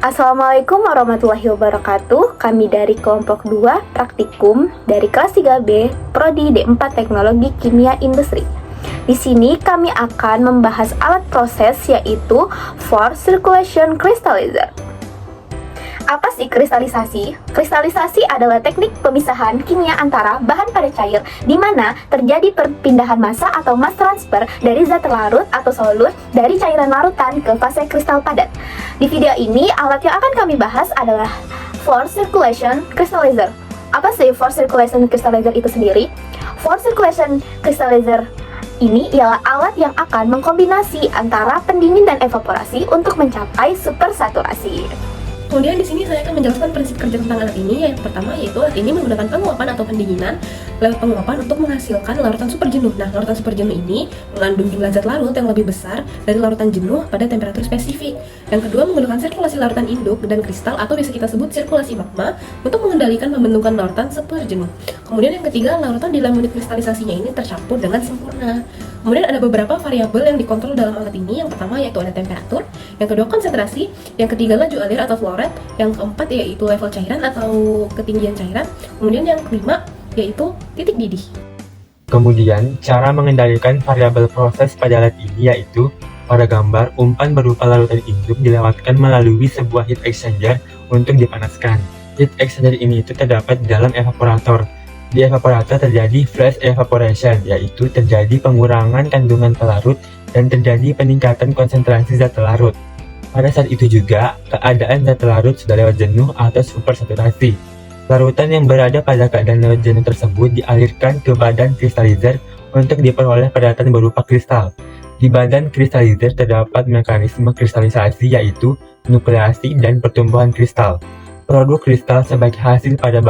Assalamualaikum warahmatullahi wabarakatuh. Kami dari kelompok 2 praktikum dari kelas 3B Prodi D4 Teknologi Kimia Industri. Di sini kami akan membahas alat proses yaitu forced circulation crystallizer. Apa sih kristalisasi? Kristalisasi adalah teknik pemisahan kimia antara bahan pada cair di mana terjadi perpindahan massa atau mass transfer dari zat larut atau solus dari cairan larutan ke fase kristal padat. Di video ini, alat yang akan kami bahas adalah forced circulation crystallizer. Apa sih forced circulation crystallizer itu sendiri? Forced circulation crystallizer ini ialah alat yang akan mengkombinasi antara pendingin dan evaporasi untuk mencapai supersaturasi. Kemudian di sini saya akan menjelaskan prinsip kerja tentang alat ini. Yang pertama yaitu alat ini menggunakan penguapan atau pendinginan lewat penguapan untuk menghasilkan larutan superjenuh. Nah, larutan superjenuh ini mengandung jumlah zat larut yang lebih besar dari larutan jenuh pada temperatur spesifik. Yang kedua, menggunakan sirkulasi larutan induk dan kristal atau biasa kita sebut sirkulasi magma untuk mengendalikan pembentukan larutan superjenuh. Kemudian yang ketiga, larutan di dalam unit kristalisasinya ini tercampur dengan sempurna. Kemudian ada beberapa variabel yang dikontrol dalam alat ini. Yang pertama yaitu ada temperatur, yang kedua konsentrasi, yang ketiga laju alir atau flow rate, yang keempat yaitu level cairan atau ketinggian cairan, kemudian yang kelima yaitu titik didih. Kemudian, cara mengendalikan variabel proses pada alat ini yaitu pada gambar, umpan berupa larutan induk dilewatkan melalui sebuah heat exchanger untuk dipanaskan. Heat exchanger ini terdapat di dalam evaporator. Di evaporator terjadi flash evaporation, yaitu terjadi pengurangan kandungan pelarut dan terjadi peningkatan konsentrasi zat larut. Pada saat itu juga, keadaan zat larut sudah lewat jenuh atau supersaturasi. Larutan yang berada pada keadaan lewat jenuh tersebut dialirkan ke badan kristalizer untuk diperoleh padatan berupa kristal. Di badan kristalizer terdapat mekanisme kristalisasi yaitu nukleasi dan pertumbuhan kristal. Produk kristal sebagai hasil pada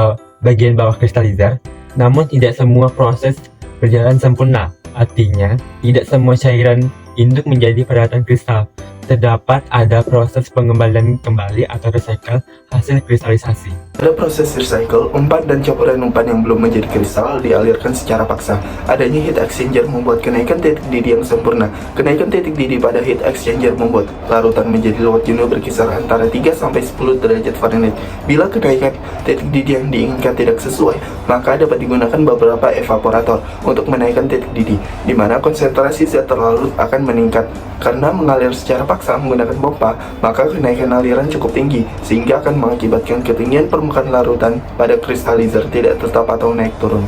bagian bawah kristalizer, namun tidak semua proses berjalan sempurna. Artinya, tidak semua cairan induk menjadi padatan kristal. Terdapat ada proses pengembalian kembali atau recycle hasil kristalisasi. Pada proses recycle, umpan dan campuran umpan yang belum menjadi kristal dialirkan secara paksa. Adanya heat exchanger membuat kenaikan titik didih yang sempurna. Kenaikan titik didih pada heat exchanger membuat larutan menjadi lewat jenuh berkisar antara 3-10 derajat Fahrenheit. Bila kenaikan titik didih yang diinginkan tidak sesuai, maka dapat digunakan beberapa evaporator untuk menaikkan titik didih, di mana konsentrasi zat larut akan meningkat. Karena mengalir secara paksa menggunakan pompa, maka kenaikan aliran cukup tinggi, sehingga akan mengakibatkan ketinggian permukaan larutan pada kristalizer tidak tetap atau naik turun.